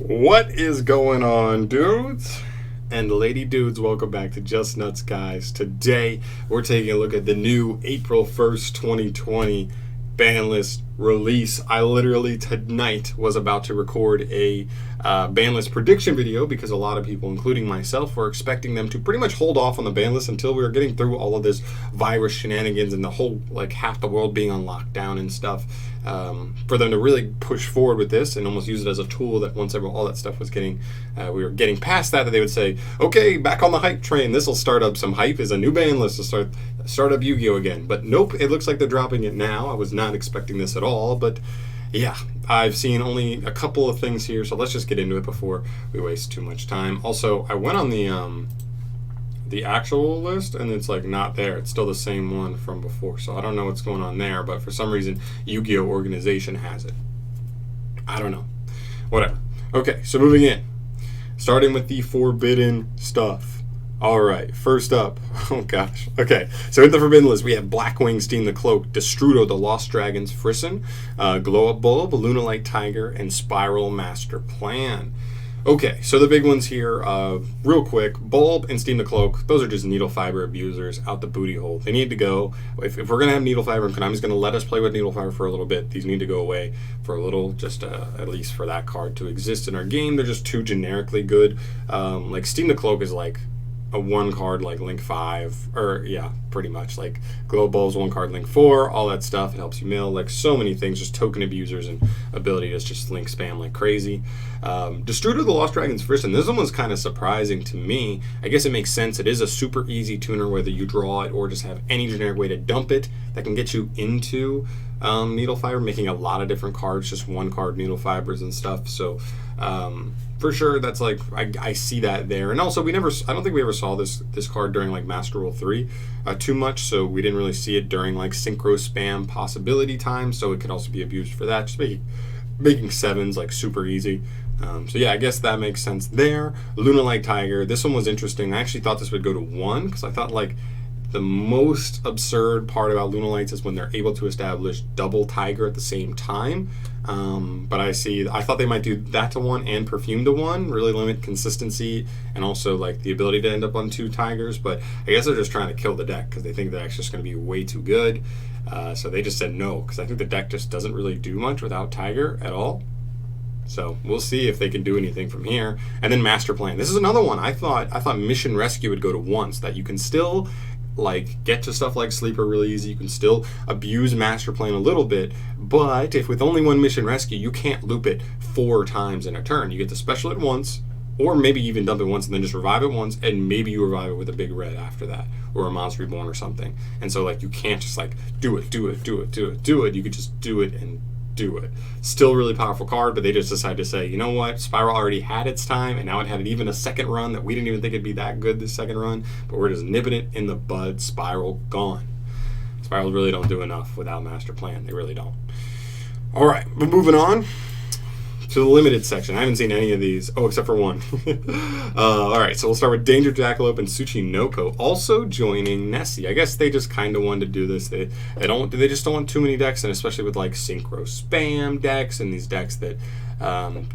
What is going on, dudes and lady dudes? Welcome back to Just Nuts, guys. Today we're taking a look at the new April 1st, 2020 BANLIST release. I literally tonight was about to record a BANLIST prediction video because a lot of people, including myself, were expecting them to pretty much hold off on the BANLIST until we were getting through all of this virus shenanigans and the whole, like, half the world being on lockdown and stuff. For them to really push forward with this and almost use it as a tool that once all that stuff was getting, we were getting past that they would say, okay, back on the hype train. This will start up some hype. Is a new BANLIST to start up Yu-Gi-Oh again. But nope, it looks like they're dropping it now. I was not expecting this at all, but yeah, I've seen only a couple of things here, so let's just get into it before we waste too much time. Also, I went on the actual list and it's like not there. It's still the same one from before, so I don't know what's going on there, but for some reason Yu-Gi-Oh organization has it. I don't know, whatever. Okay, so moving in, starting with the forbidden stuff. All right, first up, oh gosh, okay, so in the forbidden list we have Blackwing, Steam the Cloak, Destrudo the Lost Dragons, Frisson, Glow Up Bulb, Lunalite Tiger, and Spiral Master Plan. Okay, so the big ones here, real quick, Bulb and Steam the Cloak, those are just needle fiber abusers out the booty hole. They need to go. If we're going to have needle fiber and Konami's going to let us play with needle fiber for a little bit, these need to go away for a little, just at least for that card to exist in our game. They're just too generically good. Like Steam the Cloak is like a one card like Link 5, or yeah, pretty much like Glow Bulb's one card Link 4, all that stuff. It helps you mill, like so many things, just token abusers and ability to just link spam like crazy. Destrudo the Lost Dragons Frisson, this one was kind of surprising to me. I guess it makes sense. It is a super easy tuner, whether you draw it or just have any generic way to dump it that can get you into needle fiber, making a lot of different cards, just one card needle fibers and stuff. So for sure, that's like I see that there. And also, I don't think we ever saw this card during like Master Rule 3 too much, so we didn't really see it during like synchro spam possibility time. So it could also be abused for that, just making sevens like super easy. So yeah, I guess that makes sense there. Lunalite Tiger, this one was interesting. I actually thought this would go to 1 because I thought like the most absurd part about Lunalites is when they're able to establish double Tiger at the same time. But I thought they might do that to 1 and Perfume to 1, really limit consistency and also like the ability to end up on 2 Tigers. But I guess they're just trying to kill the deck because they think the deck's just going to be way too good. So they just said no, because I think the deck just doesn't really do much without Tiger at all. So we'll see if they can do anything from here. And then Master Plan. This is another one. I thought Mission Rescue would go to 1, so that you can still like get to stuff like Sleeper really easy. You can still abuse Master Plan a little bit, but if with only 1 Mission Rescue, you can't loop it 4 times in a turn. You get to special it once, or maybe even dump it once and then just revive it once, and maybe you revive it with a big red after that, or a Monster Reborn or something. And so like you can't just like do it. You could just do it and do it. Still really powerful card, but they just decided to say, you know what, Spiral already had its time, and now it had even a second run that we didn't even think it'd be that good this second run, but we're just nipping it in the bud. Spiral gone. Spiral really don't do enough without Master Plan. They really don't. All right, we're moving on to the limited section. I haven't seen any of these. Oh, except for one. All right, so we'll start with Danger Jackalope and Tsuchinoko also joining Nessie. I guess they just kind of wanted to do this. They just don't want too many decks, and especially with like synchro spam decks and these decks that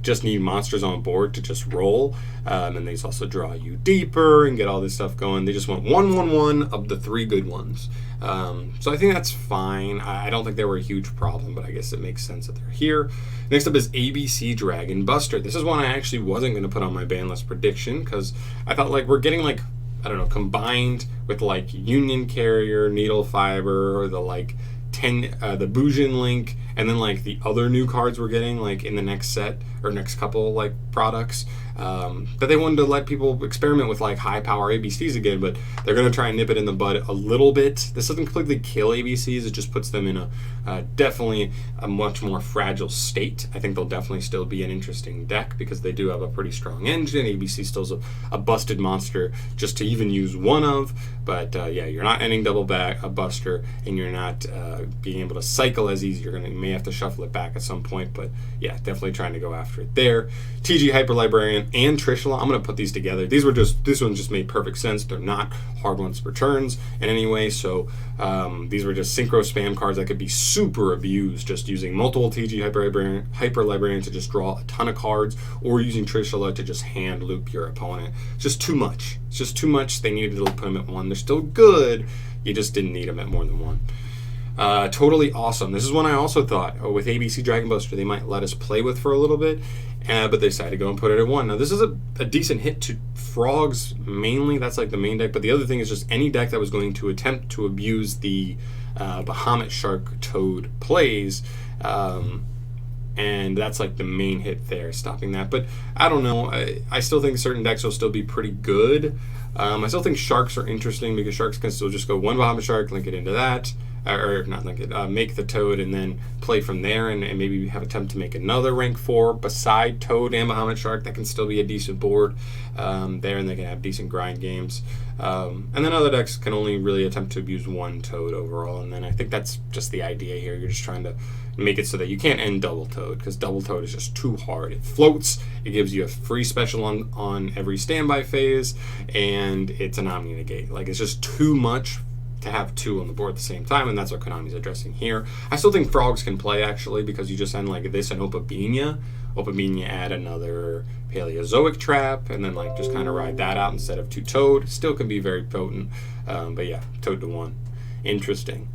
just need monsters on board to just roll. And these also draw you deeper and get all this stuff going. They just want 1/1/1 of the 3 good ones. So I think that's fine. I don't think they were a huge problem, but I guess it makes sense that they're here. Next up is ABC Dragon Buster. This is one I actually wasn't going to put on my BANLIST prediction because I thought like we're getting like, I don't know, combined with like Union Carrier, Needle Fiber, or the like the Bujin Link, and then like the other new cards we're getting like in the next set or next couple like products, that they wanted to let people experiment with like high power ABCs again, but they're going to try and nip it in the bud a little bit. This doesn't completely kill ABCs, it just puts them in definitely a much more fragile state. I think they'll definitely still be an interesting deck because they do have a pretty strong engine. ABC still's a busted monster just to even use one of, but yeah, you're not ending double back a Buster, and you're not being able to cycle as easy. You may have to shuffle it back at some point, but yeah, definitely trying to go after it there. TG Hyper Librarian, and Trishula. I'm gonna put these together. This one just made perfect sense. They're not hard ones for turns in any way. So these were just synchro spam cards that could be super abused, just using multiple TG Hyper Librarian to just draw a ton of cards, or using Trishula to just hand loop your opponent. It's just too much. It's just too much. They needed to put them at 1. They're still good. You just didn't need them at more than 1. Totally awesome. This is one I also thought with ABC Dragon Buster they might let us play with for a little bit, but they decided to go and put it at 1. Now this is a decent hit to frogs mainly. That's like the main deck, but the other thing is just any deck that was going to attempt to abuse the Bahamut Shark Toad plays, and that's like the main hit there, stopping that. But I don't know. I still think certain decks will still be pretty good. I still think sharks are interesting because sharks can still just go 1 Bahamut Shark, link it into that, or not link it, make the Toad and then play from there, and maybe have attempt to make another rank 4 beside Toad and Bahamut Shark. That can still be a decent board there, and they can have decent grind games. And then other decks can only really attempt to abuse 1 Toad overall, and then I think that's just the idea here. You're just trying to make it so that you can't end Double Toad, because Double Toad is just too hard. It floats, it gives you a free special on every standby phase, and it's an Omni Negate. Like, it's just too much to have 2 on the board at the same time, and that's what Konami's addressing here. I still think frogs can play, actually, because you just end like this and Opabinia. Opabinia add another Paleozoic trap, and then like just kind of ride that out instead of 2 Toad. Still can be very potent, but yeah, Toad to 1. Interesting.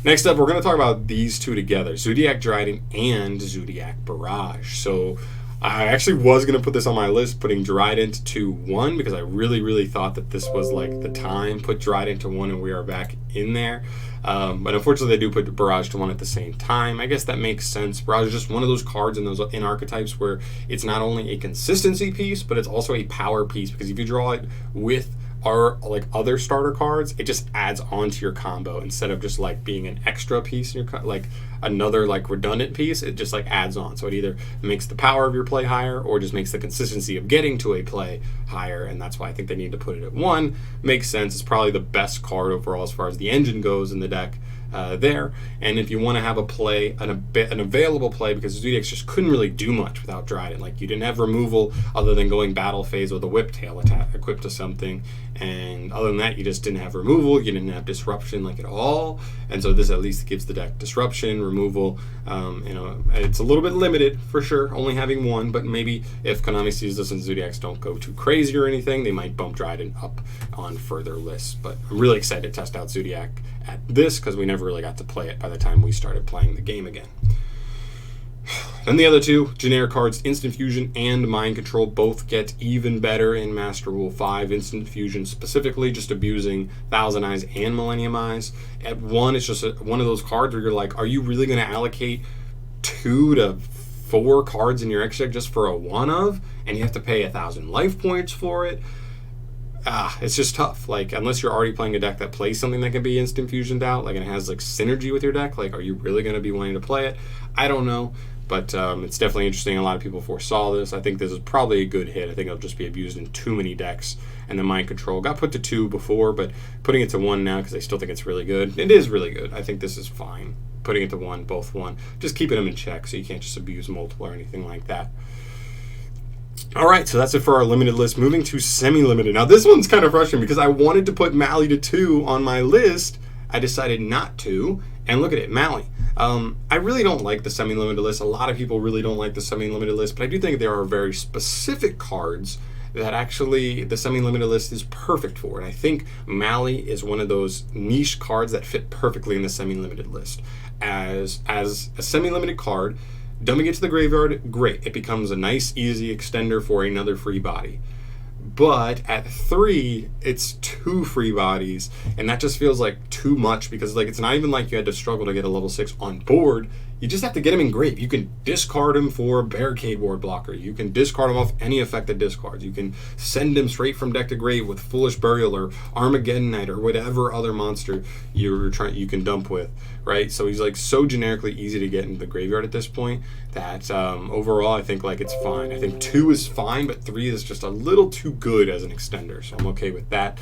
Next up, we're going to talk about these 2 together, Zoodiac Dryden and Zoodiac Barrage. So I actually was going to put this on my list, putting Dryden to 1, because I really thought that this was like the time. Put Dryden to 1 and we are back in there. But unfortunately, they do put Barrage to 1 at the same time. I guess that makes sense. Barrage is just one of those cards in archetypes where it's not only a consistency piece, but it's also a power piece, because if you draw it with our like other starter cards, it just adds on to your combo instead of just like being an extra piece in your like another like redundant piece. It just like adds on, so it either makes the power of your play higher or just makes the consistency of getting to a play higher, and that's why I think they need to put it at 1. Makes sense. It's probably the best card overall as far as the engine goes in the deck there. And if you want to have a play, an available play, because Zodiacs just couldn't really do much without Dryden. Like, you didn't have removal other than going battle phase with a whip tail attack equipped to something, and other than that you just didn't have removal. You didn't have disruption like at all, and so this at least gives the deck disruption, removal. It's a little bit limited for sure, only having 1, but maybe if Konami sees this and Zodiacs don't go too crazy or anything, they might bump Dryden up on further lists. But I'm really excited to test out Zodiac at this, because we never really got to play it by the time we started playing the game again. Then the other 2 generic cards, Instant Fusion and Mind Control, both get even better in Master Rule 5. Instant Fusion specifically, just abusing Thousand Eyes and Millennium Eyes. At 1, it's just one of those cards where you're like, are you really going to allocate 2 to 4 cards in your extra deck just for a 1 of? And you have to pay 1,000 life points for it? It's just tough. Like, unless you're already playing a deck that plays something that can be instant fusioned out, like, and it has like synergy with your deck, like, are you really going to be wanting to play it? I don't know, but it's definitely interesting. A lot of people foresaw this. I think this is probably a good hit. I think it'll just be abused in too many decks. And the Mind Control got put to 2 before, but putting it to 1 now because I still think it's really good. It is really good. I think this is fine. Putting it to 1, both 1, just keeping them in check so you can't just abuse multiple or anything like that. All right, so that's it for our limited list. Moving to semi-limited. Now, this one's kind of frustrating because I wanted to put Mally to 2 on my list. I decided not to, and look at it, Mally. I really don't like the semi-limited list. A lot of people really don't like the semi-limited list, but I do think there are very specific cards that actually the semi-limited list is perfect for. And I think Mally is one of those niche cards that fit perfectly in the semi-limited list. As a semi-limited card, dumping it to the graveyard, great. It becomes a nice, easy extender for another free body. But at 3, it's 2 free bodies, and that just feels like too much, because like it's not even like you had to struggle to get a level 6 on board. You just have to get him in grave. You can discard him for Barricade Ward Blocker. You can discard him off any effect that discards. You can send him straight from deck to grave with Foolish Burial or Armageddon Knight or whatever other monster you can dump with, right? So he's like so generically easy to get into the graveyard at this point that overall I think like it's fine. I think 2 is fine, but 3 is just a little too good as an extender, so I'm okay with that.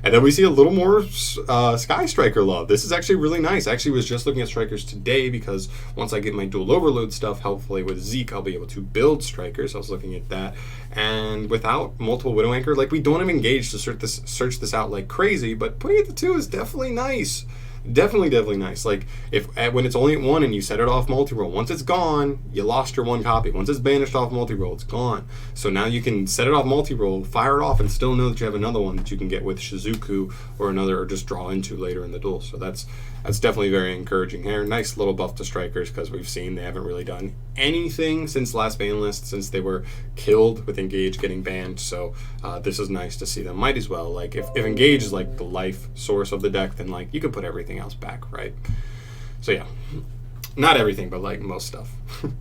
And then we see a little more Sky Striker love. This is actually really nice. I actually was just looking at Strikers today because once I get my dual overload stuff, hopefully with Zeke, I'll be able to build Strikers. I was looking at that. And without multiple Widow Anchor, like, we don't have engaged to search this out like crazy, but putting it to 2 is definitely nice. Definitely nice. Like, when it's only at 1 and you set it off multi-roll, once it's gone, you lost your 1 copy. Once it's banished off multi-roll, it's gone. So now you can set it off multi-roll, fire it off, and still know that you have another one that you can get with Shizuku or another, or just draw into later in the duel. So that's definitely very encouraging here. Nice little buff to Strikers, because we've seen they haven't really done anything since last ban list, since they were killed with Engage getting banned. So this is nice to see them. Might as well, like, if Engage is like the life source of the deck, then like you can put everything else back, right? So yeah, not everything, but like most stuff.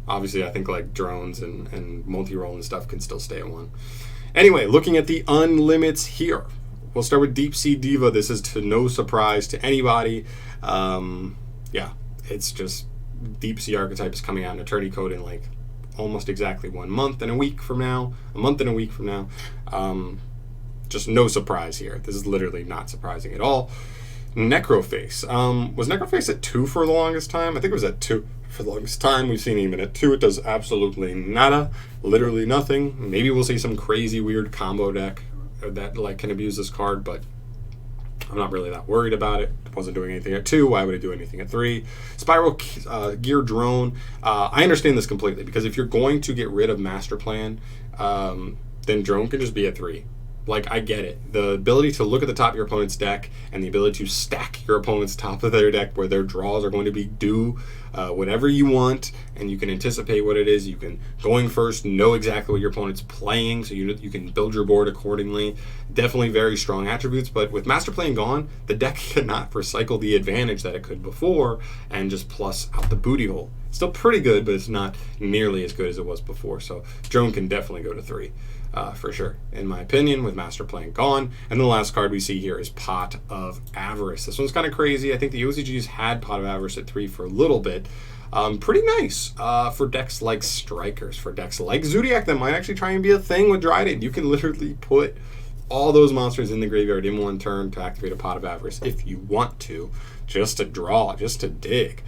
Obviously, I think like drones and multi-roll and stuff can still stay at 1. Anyway, looking at the unlimits here, we'll start with Deep Sea Diva. This is to no surprise to anybody. Yeah, it's just Deep Sea archetype is coming out in Attorney Code in like almost exactly 1 month and a week from now. A month and a week from now. Just no surprise here. This is literally not surprising at all. Necroface. Was Necroface at 2 for the longest time? I think it was at 2 for the longest time. We've seen even at 2 it does absolutely nada. Literally nothing. Maybe we'll see some crazy weird combo deck that like can abuse this card, but I'm not really that worried about it. It wasn't doing anything at 2. Why would it do anything at 3? Spiral Gear Drone. I understand this completely, because if you're going to get rid of Master Plan, then Drone can just be at 3. Like, I get it. The ability to look at the top of your opponent's deck and the ability to stack your opponent's top of their deck where their draws are going to be due whatever you want, and you can anticipate what it is. You can, going first, know exactly what your opponent's playing, so you can build your board accordingly. Definitely very strong attributes, but with Master Plan gone, the deck cannot recycle the advantage that it could before and just plus out the booty hole. Still pretty good, but it's not nearly as good as it was before, so Drone can definitely go to 3. For sure, in my opinion, with Master Plan gone. And the last card we see here is Pot of Avarice. This one's kind of crazy. I think the OCGs had Pot of Avarice at 3 for a little bit. Pretty nice for decks like Strikers, for decks like Zodiac that might actually try and be a thing with Dryden. You can literally put all those monsters in the graveyard in 1 turn to activate a Pot of Avarice if you want to, just to draw, just to dig.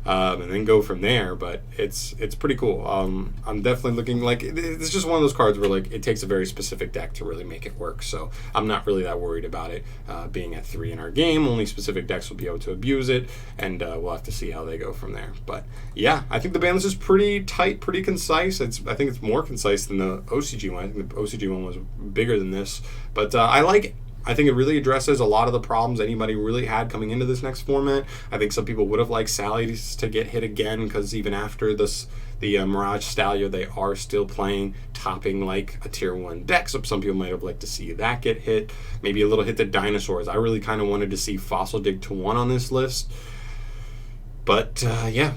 And then go from there, but it's pretty cool. I'm definitely looking, like, it's just one of those cards where like it takes a very specific deck to really make it work, so I'm not really that worried about it being at 3 in our game. Only specific decks will be able to abuse it, and we'll have to see how they go from there. But yeah, I think the ban list is pretty tight, pretty concise. I think it's more concise than the OCG one. I think the OCG one was bigger than this, but I like it. I think it really addresses a lot of the problems anybody really had coming into this next format. I think some people would have liked Sally to get hit again, because even after this, the Mirage Stallion, they are still playing, topping like a tier 1 deck. So some people might have liked to see that get hit. Maybe a little hit to Dinosaurs. I really kind of wanted to see Fossil Dig to 1 on this list. But yeah,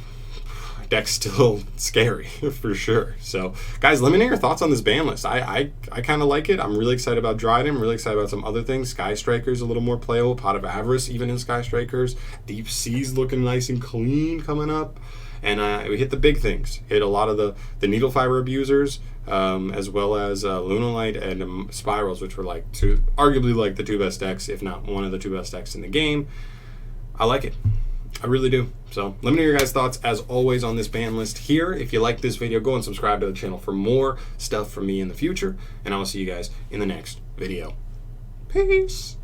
deck's still scary for sure. So guys, let me know your thoughts on this ban list. I kind of like it. I'm really excited about Dryden. I'm really excited about some other things. Sky Strikers a little more playable. Pot of Avarice even in Sky Strikers. Deep Sea's looking nice and clean coming up. And we hit the big things. Hit a lot of the Needle Fiber abusers, as well as Lunalite and Spirals, which were like arguably like the 2 best decks, if not one of the 2 best decks in the game. I like it. I really do. So let me know your guys' thoughts, as always, on this ban list here. If you like this video, go and subscribe to the channel for more stuff from me in the future, and I will see you guys in the next video. Peace.